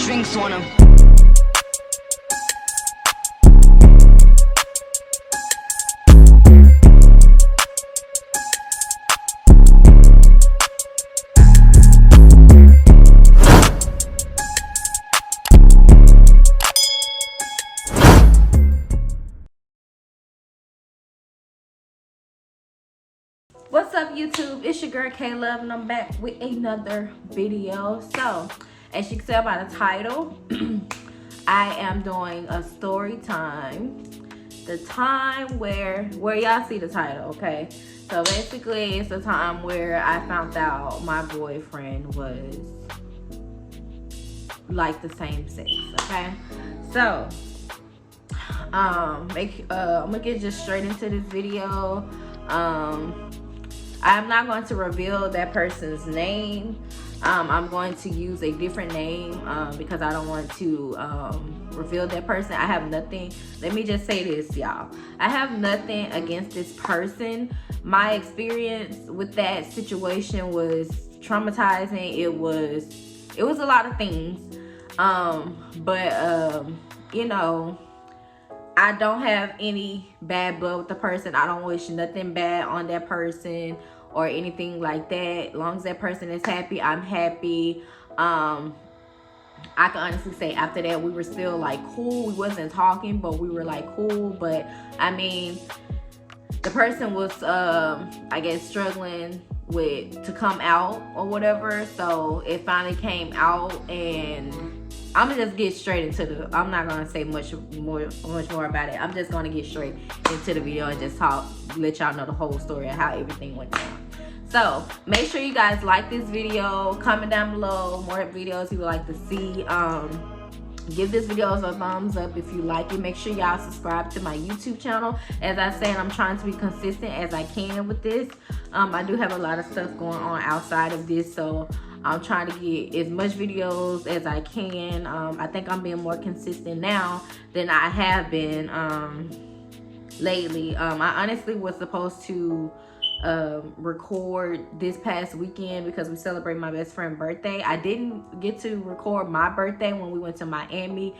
drinks on him. What's up, YouTube? It's your girl Kaylovve, and I'm back with another video. So, as you can tell by the title, I am doing a story time. The time where y'all see the title, okay? So basically, it's the time where I found out my boyfriend was like the same sex, okay? So, I'm gonna get just straight into this video. I'm not going to reveal that person's name. I'm going to use a different name because I don't want to reveal that person. I have nothing. Let me just say this, y'all. I have nothing against this person. My experience with that situation was traumatizing. It was a lot of things. You know, I don't have any bad blood with the person. I don't wish nothing bad on that person or anything like that. As long as that person is happy, I'm happy. I can honestly say after that, we were still like cool. We wasn't talking, but we were like cool. But I mean, the person was, I guess, struggling to come out or whatever. So it finally came out, and I'm gonna just get straight into I'm not gonna say much more about it. I'm just gonna get straight into the video and just let y'all know the whole story of how everything went down. So make sure you guys like this video, comment down below more videos you would like to see. Give this video a thumbs up if you like it. Make sure y'all subscribe to my YouTube channel. As I said, I'm trying to be consistent as I can with this. I do have a lot of stuff going on outside of this, so I'm trying to get as much videos as I can. I think I'm being more consistent now than I have been lately. I honestly was supposed to record this past weekend because we celebrate my best friend's birthday. I didn't get to record my birthday when we went to Miami.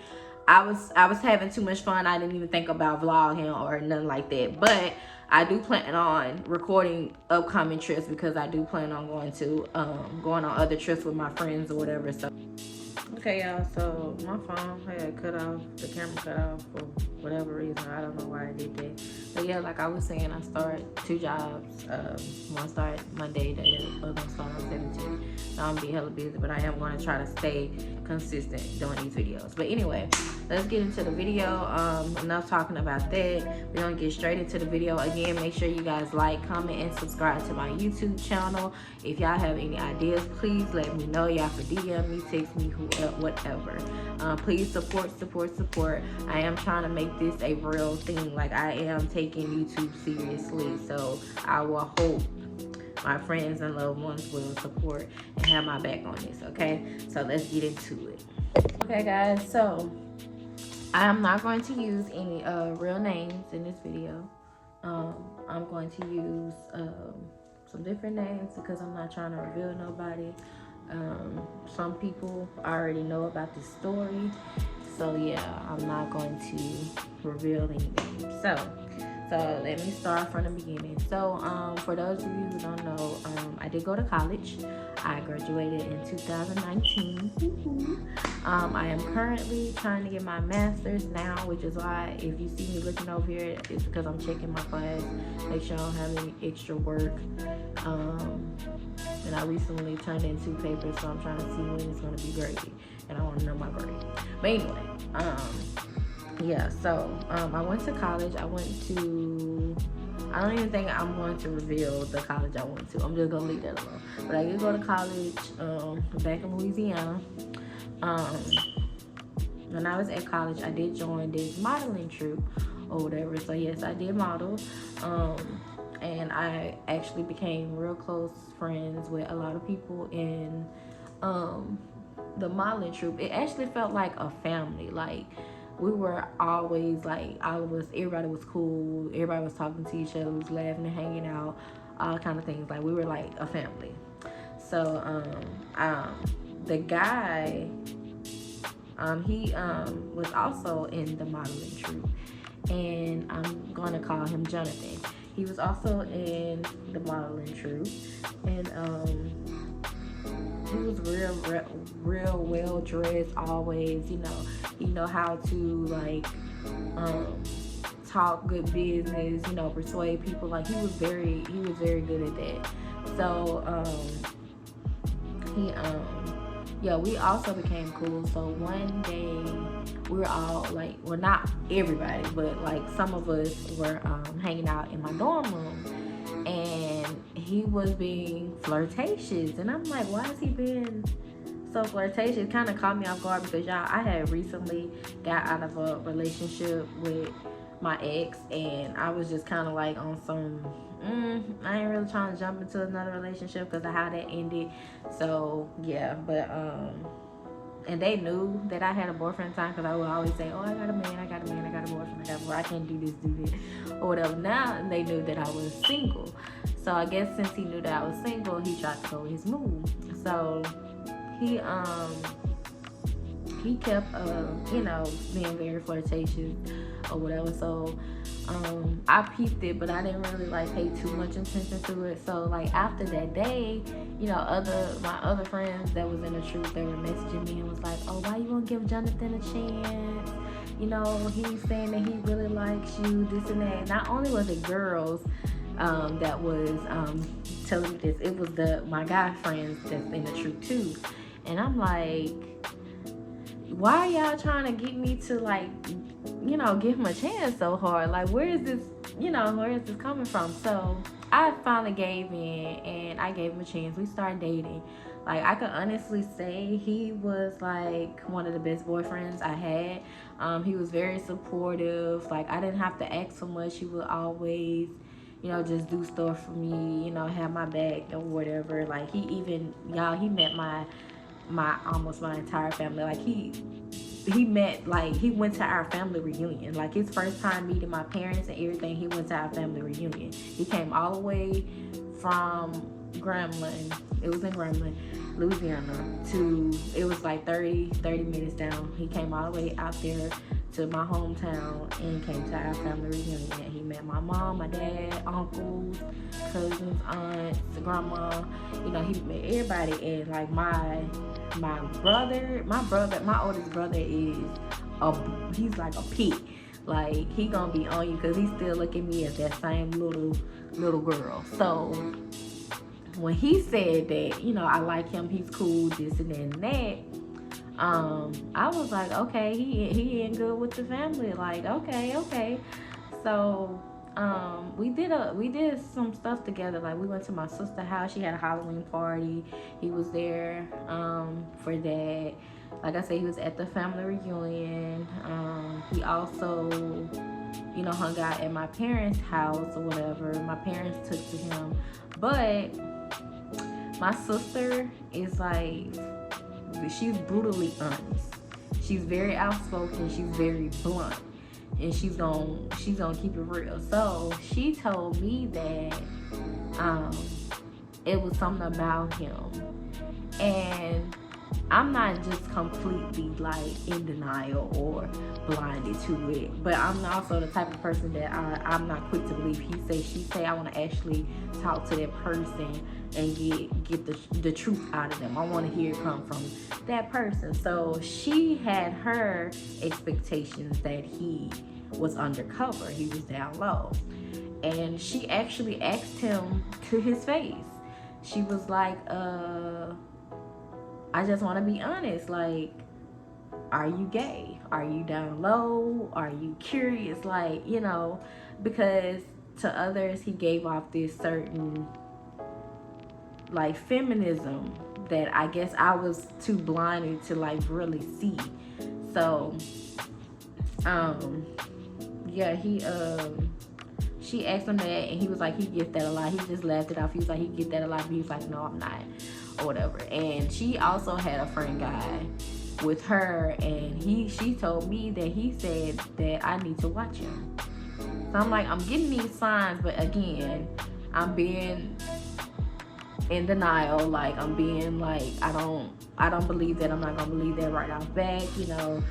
I was having too much fun. I didn't even think about vlogging or nothing like that. But I do plan on recording upcoming trips because I do plan on going on other trips with my friends or whatever. So okay, y'all, so my phone had cut off, the camera cut off for whatever reason. I don't know why I did that. But yeah, like I was saying, I started 2 jobs. One started Monday, the other one started on 17. So I'm gonna be hella busy, but I am gonna try to stay consistent doing these videos. But anyway, let's get into the video. Enough talking about that. We're gonna get straight into the video. Again, make sure you guys like, comment, and subscribe to my YouTube channel. If y'all have any ideas, please let me know. Y'all can DM me, text me, whatever. Please support. I am trying to make this a real thing. Like, I am taking YouTube seriously, so I will hope my friends and loved ones will support and have my back on this. Okay, so let's get into it. Okay, guys, so I am not going to use any real names in this video. I'm going to use some different names because I'm not trying to reveal nobody. Some people already know about this story, so yeah, I'm not going to reveal any names. So let me start from the beginning. So for those of you who don't know, I did go to college. I graduated in 2019. I am currently trying to get my master's now, which is why if you see me looking over here, it's because I'm checking my class, make sure I don't have any extra work. And I recently turned in 2 papers, so I'm trying to see when it's going to be graded, and I want to know my grade. But anyway, yeah, so I went to college. I don't even think I'm going to reveal the college I went to. I'm just going to leave that alone. But I did go to college back in Louisiana. When I was at college, I did join this modeling troupe or whatever. So yes, I did model. And I actually became real close friends with a lot of people in the modeling troupe. It actually felt like a family. Like, we were always like, all of us, everybody was cool, everybody was talking to each other, was laughing and hanging out, all kind of things. Like, we were like a family. So the guy He was also in the modeling troupe, and I'm gonna call him Jonathan. He was also in the modeling troupe, and he was real well dressed always. He know how to like talk good business. Persuade people. Like he was very good at that. So he yeah, we also became cool. So one day we were all like, well, not everybody, but like some of us were hanging out in my dorm room, and he was being flirtatious, and I'm like, why is he being so flirtatious? It kind of caught me off guard because I had recently got out of a relationship with my ex, and I was just kind of like on some I ain't really trying to jump into another relationship because of how that ended. So yeah, but and they knew that I had a boyfriend at the time because I would always say, oh, I got a man, I got a man, I got a boyfriend, I got a boyfriend, I can't do this or whatever. Now they knew that I was single. So I guess since he knew that I was single, he tried to go his move. So he kept being very flirtatious or whatever. So I peeped it, but I didn't really like pay too much attention to it. So like after that day, my other friends that was in the troupe, they were messaging me and was like, oh, why you won't give Jonathan a chance? He's saying that he really likes you, this and that. Not only was it girls that was telling me this, it was my guy friends that's in the troupe too. And I'm like, why are y'all trying to get me to like, give him a chance so hard? Like, where is this coming from? So I finally gave in and I gave him a chance. We started dating. Like, I could honestly say he was like one of the best boyfriends I had. He was very supportive. Like, I didn't have to ask so much. He would always, just do stuff for me, have my back or whatever. Like, he met almost my entire family. Like he went to our family reunion. Like his first time meeting my parents and everything, he went to our family reunion. He came all the way from Grambling. It was in Grambling, Louisiana. It was like 30 minutes down. He came all the way out there to my hometown and came to our family reunion. He met my mom, my dad, uncles, cousins, aunts, grandma. He met everybody. And like my oldest brother he's like a pig. Like he gonna be on you because he still look at me as that same little girl. So when he said that, I like him, he's cool, this and that, I was like, okay, he ain't good with the family. Like, okay. So we did some stuff together. Like we went to my sister's house. She had a Halloween party. He was there for that. Like I said, he was at the family reunion. He also hung out at my parents' house or whatever. My parents took to him. But my sister is like, she's brutally honest. She's very outspoken. She's very blunt. And she's gonna keep it real. So she told me that it was something about him. And I'm not just completely like in denial or blinded to it, but I'm also the type of person that I'm not quick to believe he say, she say. I want to actually talk to that person and get the truth out of them. I want to hear it come from that person. So she had her expectations that he was undercover, he was down low, and she actually asked him to his face. She was like, I just want to be honest, like, are you gay? Are you down low? Are you curious? Like, because to others he gave off this certain like feminism that I guess I was too blinded to like really see. So yeah, she asked him that and he was like, he gets that a lot. He just laughed it off. He was like, he get that a lot, but he was like, no, I'm not, or whatever. And she also had a friend guy with her, and she told me that he said that I need to watch him. So I'm like, I'm getting these signs, but again, I'm being in denial. Like, I'm being like, I don't believe that. I'm not gonna believe that right off back. You know,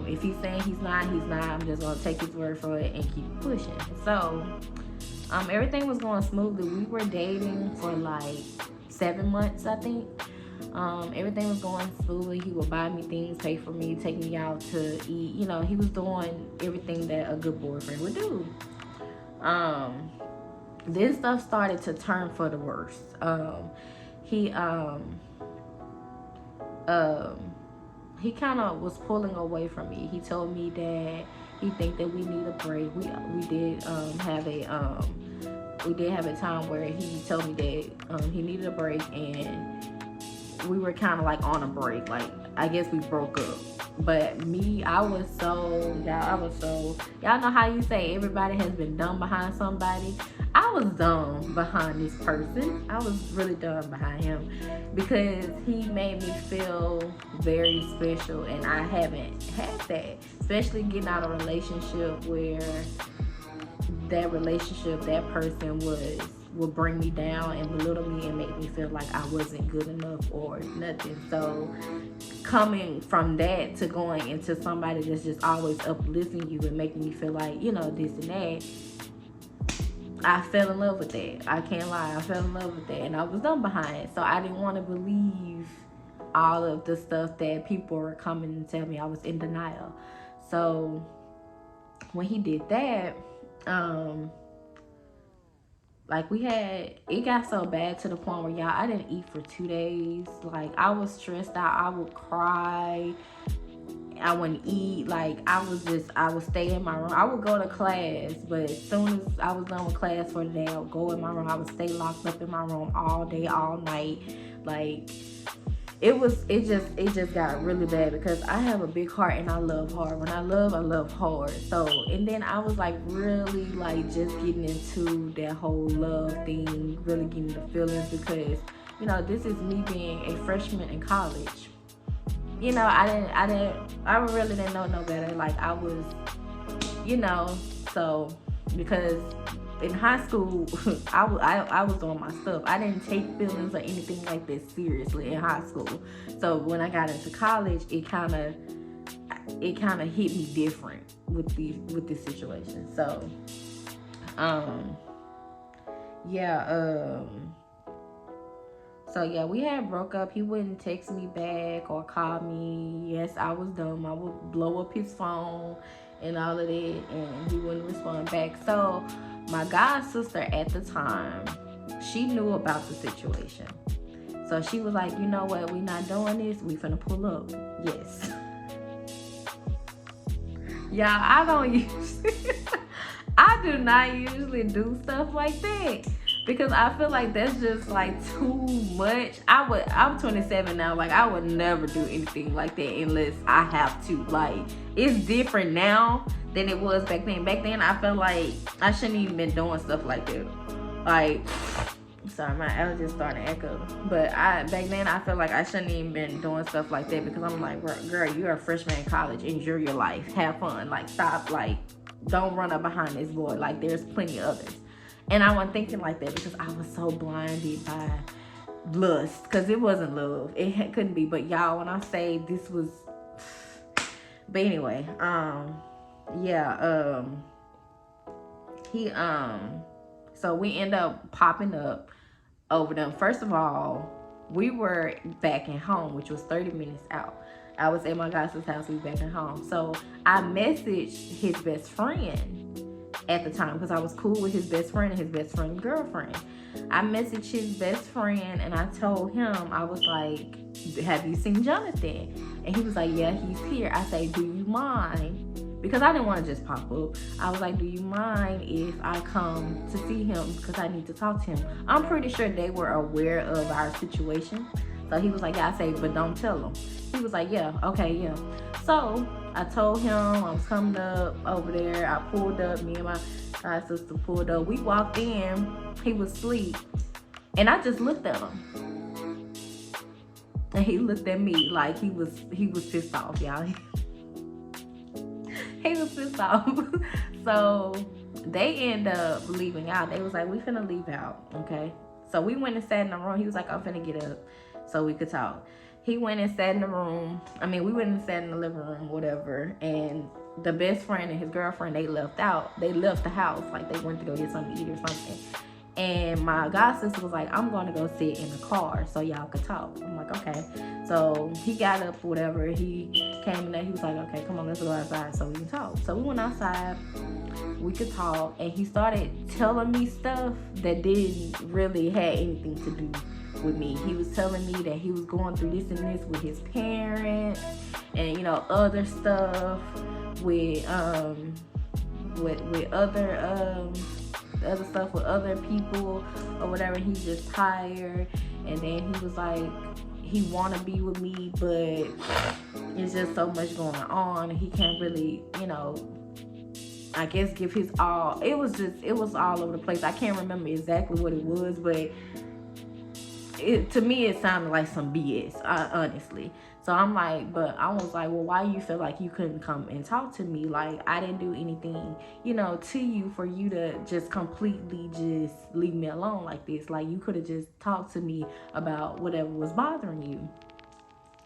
if he's saying he's not, I'm just gonna take his word for it and keep pushing. So everything was going smoothly. We were dating for like 7 months, I think. Everything was going smoothly. He would buy me things, pay for me, take me out to eat. You know, he was doing everything that a good boyfriend would do. Then stuff started to turn for the worst. He kind of was pulling away from me. He told me that he think that we need a break. We did have a time where he told me that he needed a break, and we were kind of like on a break. Like, I guess we broke up. But me, y'all know how you say everybody has been dumb behind somebody. I was dumb behind this person. I was really dumb behind him, because he made me feel very special, and I haven't had that. Especially getting out of a relationship where that person would bring me down and belittle me and make me feel like I wasn't good enough or nothing. So coming from that to going into somebody that's just always uplifting you and making you feel like, you know, this and that, I fell in love with that. I can't lie, I fell in love with that, and I was dumb behind it. So I didn't want to believe all of the stuff that people were coming and tell me. I was in denial. So when he did that, like, it got so bad to the point where, y'all, I didn't eat for 2 days. Like, I was stressed out. I would cry. I wouldn't eat. Like, I would stay in my room. I would go to class, but as soon as I was done with class for the day, I would go in my room. I would stay locked up in my room all day, all night. Like, it just got really bad, because I have a big heart and I love hard. When I love hard. So, and then I was like really like just getting into that whole love thing, really getting the feelings, because, you know, this is me being a freshman in college. You know, I really didn't know no better. Like, I was, you know, so, because in high school, I was doing my stuff. I didn't take feelings or anything like that seriously in high school. So when I got into college, it kind of hit me different with this situation. So, we had broke up. He wouldn't text me back or call me. Yes, I was dumb. I would blow up his phone and all of that, and he wouldn't respond back. So my god sister at the time, she knew about the situation. So she was like, you know what, we not doing this, we finna pull up. Yes. Y'all, I do not usually do stuff like that, because I feel like that's just like too much. I'm 27 now. Like, I would never do anything like that unless I have to. Like, it's different now than it was back then. Back then, I felt like I shouldn't even been doing stuff like that. Like, sorry, my allergies starting to echo. But back then, I felt like I shouldn't even been doing stuff like that, because I'm like, girl, you're a freshman in college. Enjoy your life. Have fun. Like, stop. Like, don't run up behind this boy. Like, there's plenty of others. And I wasn't thinking like that, because I was so blinded by lust. Because it wasn't love. It couldn't be. But y'all, when I say this was... But anyway, so we end up popping up over them. First of all, we were back at home, which was 30 minutes out. I was at my guys' house. We were back at home. So I messaged his best friend at the time, because I was cool with his best friend and his best friend's girlfriend. I messaged his best friend and I told him, I was like, have you seen Jonathan? And he was like, yeah, he's here. I say, do you mind? Because I didn't want to just pop up. I was like, do you mind if I come to see him, because I need to talk to him? I'm pretty sure they were aware of our situation. So he was like, yeah. I say, but don't tell him. He was like, yeah, okay, yeah. So I told him I was coming up over there. I pulled up. Me and my sister pulled up. We walked in. He was asleep. And I just looked at him. And he looked at me like he was pissed off, y'all. He was pissed off. So they end up leaving out. They was like, we finna leave out, okay? So we went and sat in the room. He was like, I'm finna get up so we could talk. He went and sat in the room. We went and sat in the living room, whatever. And the best friend and his girlfriend, they left out. They left the house. Like, they went to go get something to eat or something. And my god sister was like, I'm gonna go sit in the car so y'all could talk. I'm like, okay. So he got up, whatever. He came in there. He was like, okay, come on, let's go outside so we can talk. So we went outside. We could talk. And he started telling me stuff that didn't really have anything to do with me. He was telling me that he was going through this and this with his parents, and other stuff with other stuff with other people or whatever. He's just tired, and then he was like, he want to be with me, but it's just so much going on. He can't really, I guess give his all. It was all over the place. I can't remember exactly what it was, but to me it sounded like some BS, honestly. So I'm like, but I was like, well, why you feel like you couldn't come and talk to me? Like, I didn't do anything, to you for you to just completely just leave me alone like this. Like, you could have just talked to me about whatever was bothering you.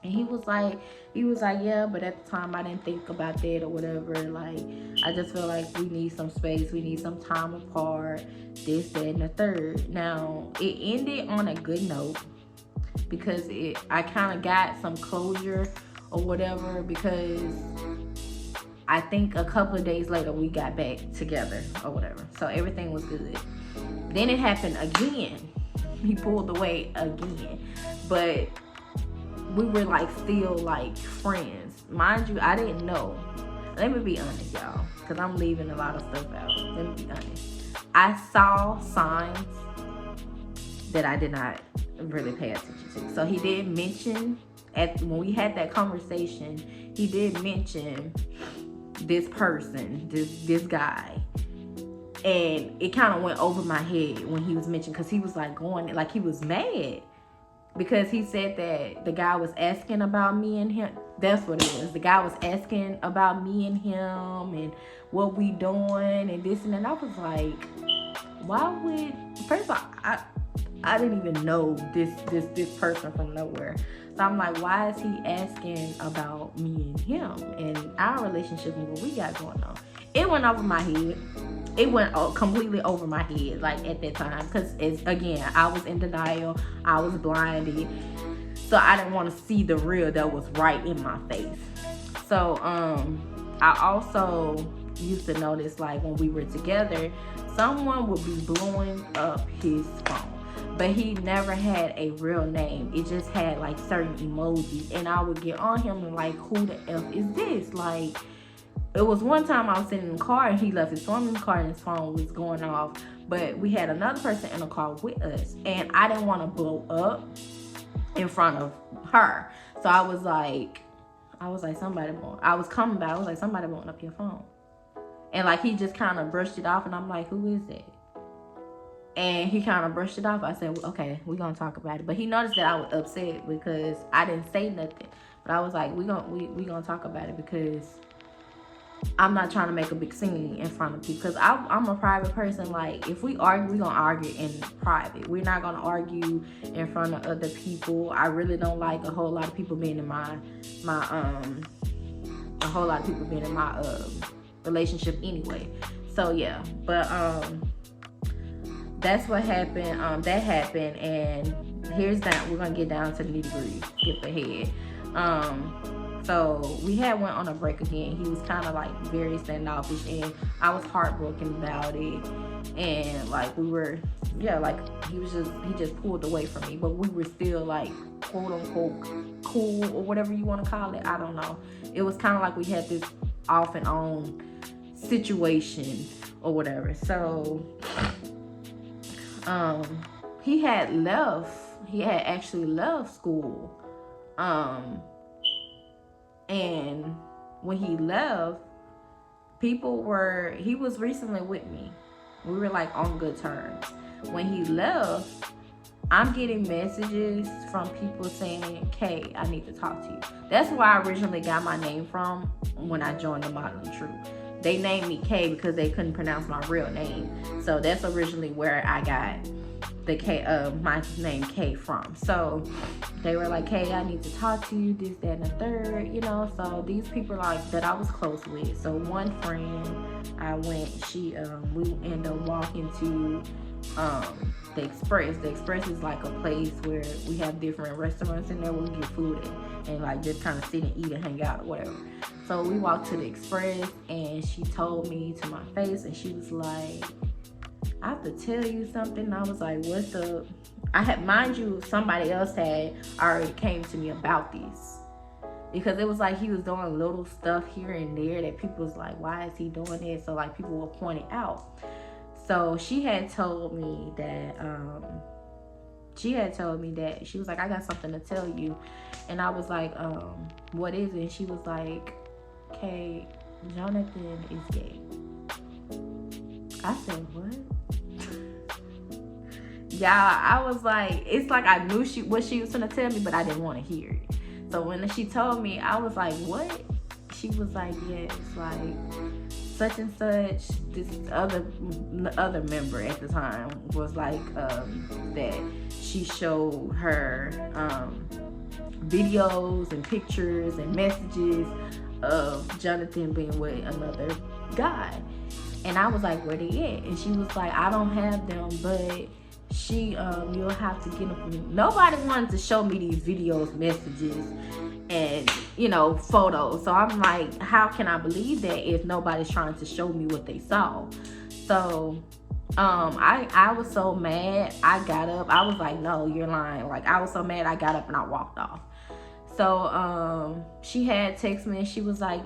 And he was like, yeah, but at the time I didn't think about that or whatever. Like, I just feel like we need some space. We need some time apart, this, that, and the third. Now, it ended on a good note because I kind of got some closure or whatever, because I think a couple of days later we got back together or whatever. So everything was good. Then it happened again. He pulled away again. But we were like still like friends. Mind you, I didn't know. Let me be honest, y'all, because I'm leaving a lot of stuff out. Let me be honest. I saw signs that I did not really pay attention to. So he did mention, when we had that conversation, he did mention this person, this guy. And it kind of went over my head when he was mentioned, because he was like going, like he was mad. Because he said that the guy was asking about me and him. That's what it was. The guy was asking about me and him and what we doing and this and that. And I was like, why would... First of all, I didn't even know this person from nowhere. So I'm like, why is he asking about me and him and our relationship and what we got going on? It went over my head. It went completely over my head, like, at that time, because again, I was in denial. I was blinded, so I didn't want to see the real that was right in my face. So I also used to notice, like, when we were together, someone would be blowing up his phone, but he never had a real name. It just had like certain emojis, and I would get on him and like, who the F is this? Like, it was one time I was sitting in the car and he left his phone in the car and his phone was going off. But we had another person in the car with us, and I didn't want to blow up in front of her. So I was like, somebody blowing. I was coming back. I was like, somebody blowing up your phone. And like, he just kind of brushed it off, and I'm like, who is that? And he kind of brushed it off. I said, okay, we're going to talk about it. But he noticed that I was upset because I didn't say nothing. But I was like, we gonna talk about it, because I'm not trying to make a big scene in front of people, because I'm a private person. Like, if we argue, we're gonna argue in private. We're not gonna argue in front of other people. I really don't like a whole lot of people being in my relationship anyway. So yeah, but that's what happened. That happened, and here's that. We're gonna get down to the nitty-gritty. Skip ahead. So we had went on a break again. He was kind of like very standoffish, and I was heartbroken about it. And like, we were, yeah, like he just pulled away from me, but we were still like, quote unquote, cool or whatever you want to call it. I don't know. It was kind of like we had this off and on situation or whatever. So he had actually left school. And when he left, he was recently with me. We were like on good terms. When he left, I'm getting messages from people saying, Kay, I need to talk to you. That's where I originally got my name from when I joined the Modeling Truth. They named me Kay because they couldn't pronounce my real name. So that's originally where I got the K my name Kay from. So they were like, Kay, I need to talk to you, this, that, and the third, you know. So these people like that I was close with. So one friend, we ended up walking to the Express. The Express is like a place where we have different restaurants in there where we get food and like just kind of sit and eat and hang out or whatever. So we walked to the Express and she told me to my face, and she was like, I have to tell you something. And I was like, what's up? Mind you, somebody else had already came to me about this, because it was like he was doing little stuff here and there that people was like, why is he doing it? So like people were pointing out. So she had told me that she was like, I got something to tell you. And I was like, what is it? And she was like, okay, Jonathan is gay. I said, what? Yeah, I was like, it's like I knew what she was gonna tell me, but I didn't want to hear it. So when she told me, I was like, what? She was like, yes, like such and such. This other member at the time was like that she showed her videos and pictures and messages of Jonathan being with another guy. And I was like, where they at? And she was like, I don't have them, but you'll have to get them from me. Nobody wanted to show me these videos, messages, and photos. So I'm like, how can I believe that if nobody's trying to show me what they saw? So I was so mad. I got up. I was like, no, you're lying. Like, I was so mad. I got up and I walked off. So she had texted me and she was like,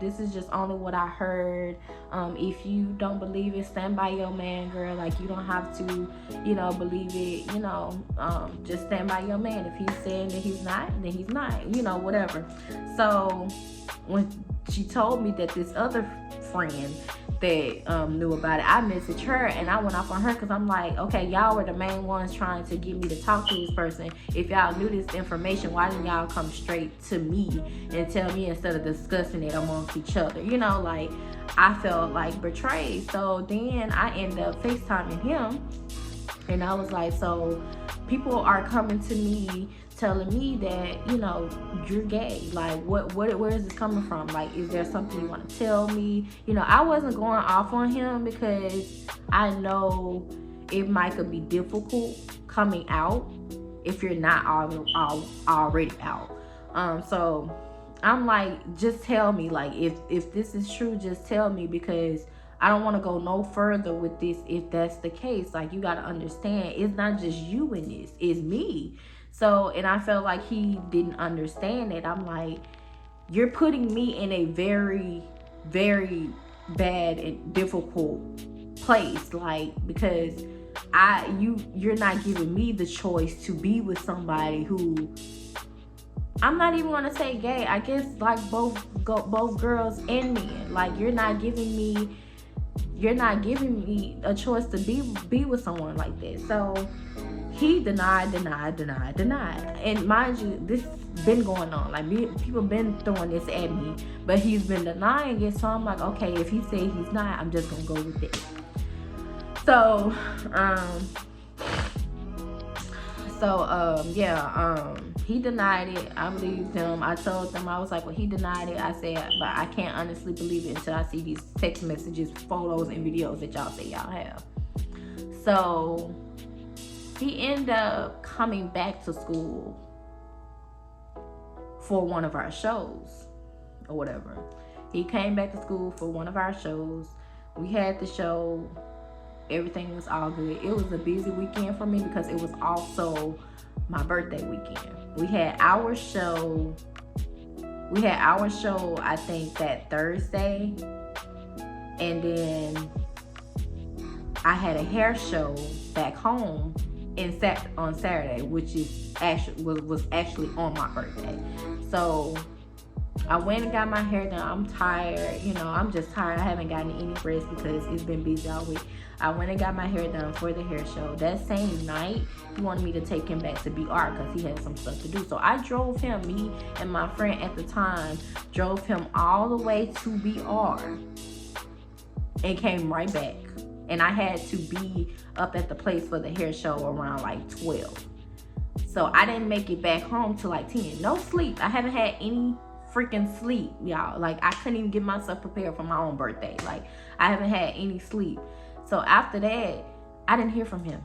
this is just only what I heard. If you don't believe it, stand by your man, girl. Like, you don't have to, believe it. Just stand by your man. If he's saying that he's not, then he's not. Whatever. So when she told me that this other friend that knew about it, I messaged her and I went off on her, because I'm like, okay, y'all were the main ones trying to get me to talk to this person. If y'all knew this information, why didn't y'all come straight to me and tell me instead of discussing it amongst each other? Like, I felt like betrayed. So then I ended up FaceTiming him, and I was like, so people are coming to me telling me that you're gay. Like, where is this coming from? Like, is there something you want to tell me? I wasn't going off on him because I know it might could be difficult coming out if you're not already out. So I'm like, just tell me. Like, if this is true, just tell me, because I don't want to go no further with this if that's the case. Like, you got to understand, it's not just you in this, it's me. So, and I felt like he didn't understand it. I'm like, you're putting me in a very, very bad and difficult place. Like, because you're not giving me the choice to be with somebody who, I'm not even gonna say gay. I guess like both girls and men. Like, you're not giving me a choice to be with someone like that. So he denied. And mind you, this been going on. Like, people been throwing this at me, but he's been denying it. So I'm like, okay, if he said he's not, I'm just gonna go with it. So, he denied it. I believed him. I told them, I was like, well, he denied it. I said, but I can't honestly believe it until I see these text messages, photos, and videos that y'all say y'all have. So he ended up coming back to school for one of our shows or whatever. He came back to school for one of our shows. We had the show. Everything was all good. It was a busy weekend for me because it was also my birthday weekend. We had our show, I think, that Thursday. And then I had a hair show back home on Saturday, which is was actually on my birthday. So I went and got my hair done. I'm tired, I'm just tired. I haven't gotten any rest because it's been busy all week. I went and got my hair done for the hair show. That same night, he wanted me to take him back to BR because he had some stuff to do. So I drove him, me and my friend at the time, drove him all the way to BR and came right back. and I had to be up at the place for the hair show around like 12. So I didn't make it back home till like 10. No sleep. I haven't had any freaking sleep, y'all. Like, I couldn't even get myself prepared for my own birthday. Like, I haven't had any sleep. So after that, I didn't hear from him.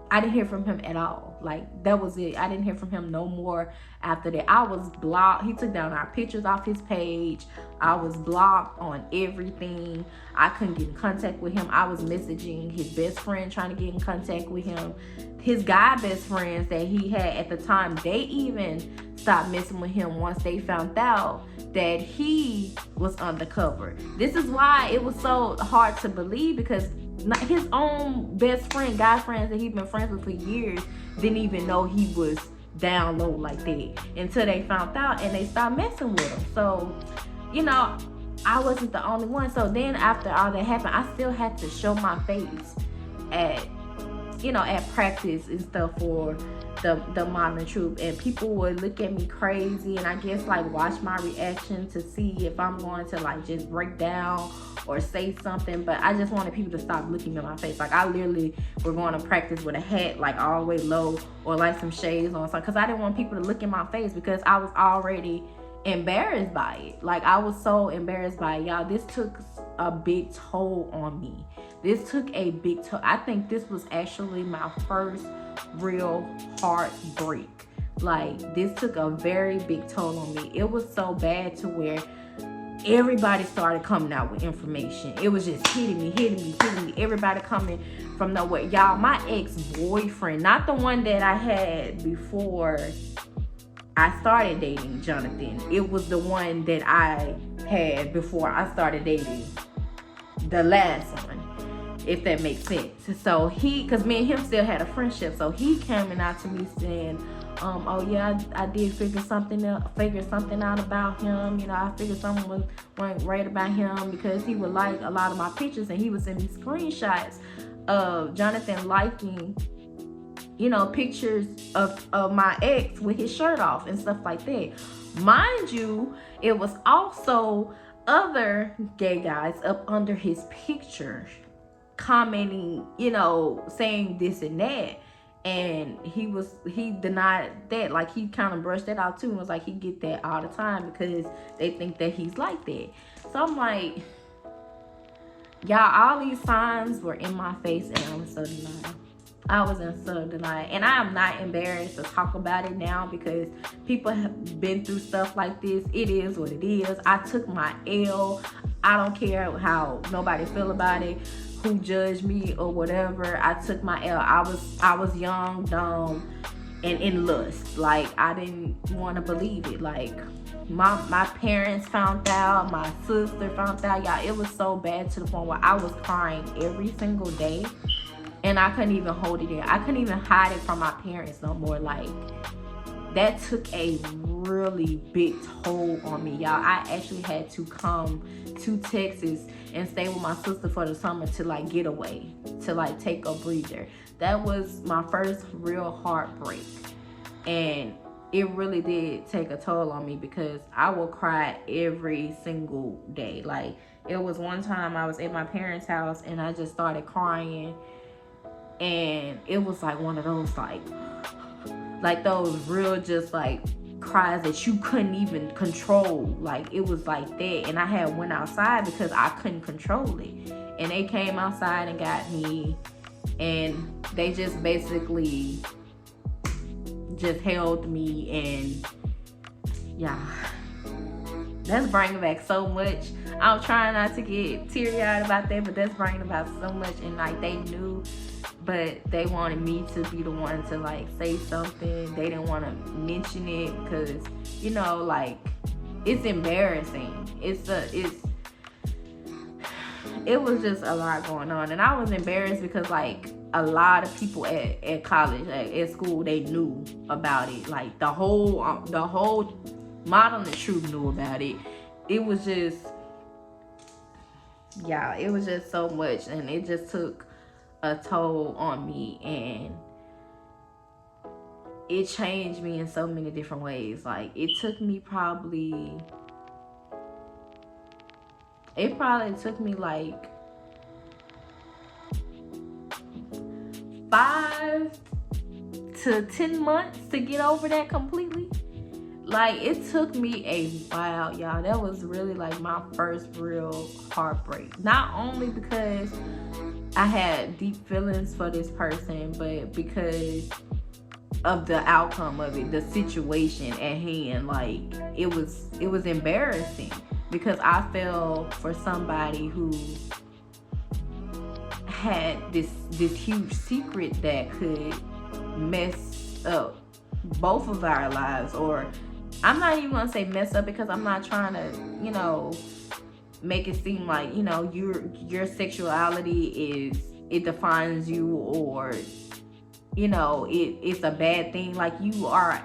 I didn't hear from him at all. Like, that was it. I didn't hear from him no more after that. I was blocked. He took down our pictures off his page. I was blocked on everything. I couldn't get in contact with him. I was messaging his best friend, trying to get in contact with him. His guy best friends that he had at the time, they even stopped messing with him once they found out that he was undercover. This is why it was so hard to believe, because his own best friend, guy friends that he'd been friends with for years, didn't even know he was down low like that until they found out, and they stopped messing with him. So, you know, I wasn't the only one. So then after all that happened, I still had to show my face at, you know, at practice and stuff for the modern troop, and people would look at me crazy, and I guess like watch my reaction to see if I'm going to like just break down or say something. But I just wanted people to stop looking at my face. Like, I literally were going to practice with a hat like all the way low, or like some shades on, because I didn't want people to look in my face, because I was already embarrassed by it. Like, I was so embarrassed by it, y'all. This took a big toll on me. This took a big toll. I think this was actually my first real heartbreak. Like, this took a very big toll on me. It was so bad to where everybody started coming out with information. It was just hitting me. Everybody coming from nowhere. Y'all, my ex-boyfriend, not the one that I had before I started dating Jonathan. It was the one that I had before I started dating the last one, if that makes sense. So because me and him still had a friendship, so he coming out to me saying, oh yeah, I did figure something out about him. You know, I figured something wasn't right about him, because he would like a lot of my pictures, and he would send me screenshots of Jonathan liking, you know, pictures of my ex with his shirt off and stuff like that. Mind you, it was also other gay guys up under his picture commenting, you know, saying this and that. And he denied that. Like, he kind of brushed that out too, and was like, he get that all the time because they think that he's like that. So I'm like, y'all, all these signs were in my face, and I was so denied. I was in so denial, and I am not embarrassed to talk about it now, because people have been through stuff like this. It is what it is. I took my L. I don't care how nobody feel about it, who judged me or whatever. I took my L. I was young, dumb, and in lust. Like, I didn't want to believe it. Like, my parents found out, my sister found out. Y'all, it was so bad to the point where I was crying every single day. And I couldn't even hold it in. I couldn't even hide it from my parents no more. Like, that took a really big toll on me, y'all. I actually had to come to Texas and stay with my sister for the summer to like get away, to like take a breather. That was my first real heartbreak. And it really did take a toll on me, because I would cry every single day. Like, it was one time I was at my parents' house and I just started crying. And it was like one of those like those real just like cries that you couldn't even control. Like, it was like that. And I had went outside because I couldn't control it. And they came outside and got me, and they just basically just held me. And yeah, that's bringing back so much. I'm trying not to get teary-eyed about that, but that's bringing about so much. And like, they knew, but they wanted me to be the one to like say something. They didn't want to mention it because, you know, like, it's embarrassing. It was just a lot going on, and I was embarrassed because like a lot of people at college, at school, they knew about it. Like, the whole Modern and Truth knew about it. It was just, yeah, it was just so much, and it just took a toll on me, and it changed me in so many different ways. Like, it probably took me like 5 to 10 months to get over that completely. Like, it took me a while, y'all. That was really like my first real heartbreak. Not only because I had deep feelings for this person, but because of the outcome of it, the situation at hand. Like, it was embarrassing because I fell for somebody who had this huge secret that could mess up both of our lives. Or I'm not even gonna say mess up, because I'm not trying to, you know, make it seem like, you know, your sexuality it defines you, or, you know, it's a bad thing. Like, you are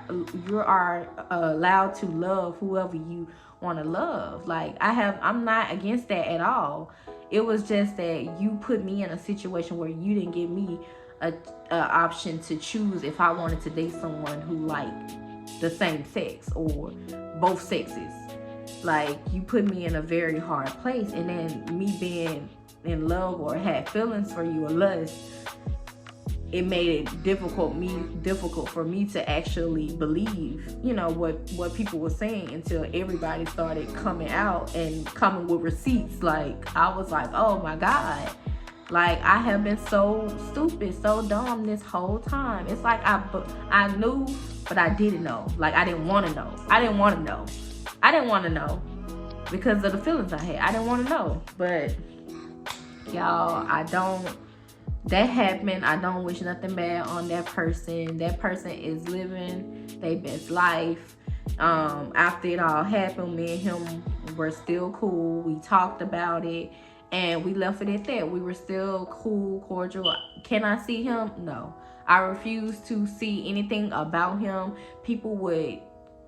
allowed to love whoever you want to love. Like, I'm not against that at all. It was just that you put me in a situation where you didn't give me a option to choose if I wanted to date someone who liked the same sex or both sexes. Like, you put me in a very hard place, and then me being in love or had feelings for you or lust, it made it difficult for me to actually believe, you know, what people were saying, until everybody started coming out and coming with receipts. Like, I was like, oh my God. Like, I have been so stupid, so dumb this whole time. It's like I knew, but I didn't know. Like, I didn't want to know. I didn't want to know because of the feelings I had. I didn't want to know. But y'all, that happened. I don't wish nothing bad on that person. That person is living their best life. After it all happened, me and him were still cool. We talked about it, and we left it at that. We were still cool, cordial. Can I see him? No. I refuse to see anything about him. People would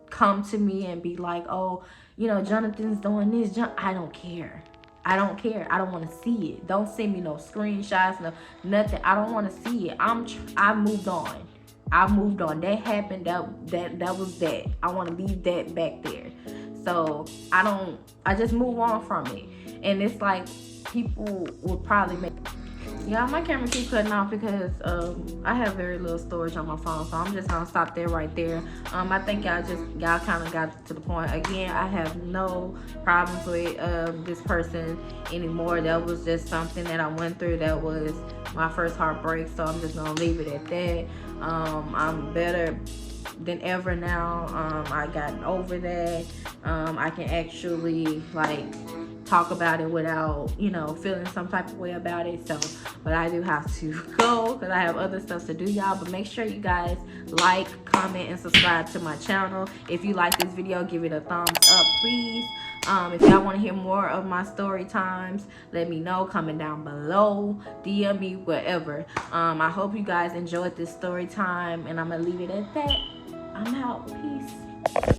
come to me and be like, oh, you know, Jonathan's doing this. I don't care. I don't care. I don't want to see it. Don't send me no screenshots, no nothing. I don't want to see it. I moved on. That happened. That was that. I want to leave that back there. So I just move on from it. And it's like, people would probably make, yeah, my camera keeps cutting off because I have very little storage on my phone, so I'm just gonna stop there right there. I think y'all kind of got to the point. Again, I have no problems with this person anymore. That was just something that I went through. That was my first heartbreak, so I'm just gonna leave it at that. I'm better than ever now. I got over that. I can actually, like, talk about it without, you know, feeling some type of way about it. So, but I do have to go because I have other stuff to do, y'all. But make sure you guys like, comment, and subscribe to my channel. If you like this video, give it a thumbs up, please. If y'all want to hear more of my story times, let me know. Comment down below, DM me, whatever. I hope you guys enjoyed this story time, and I'm gonna leave it at that. I'm out. Peace.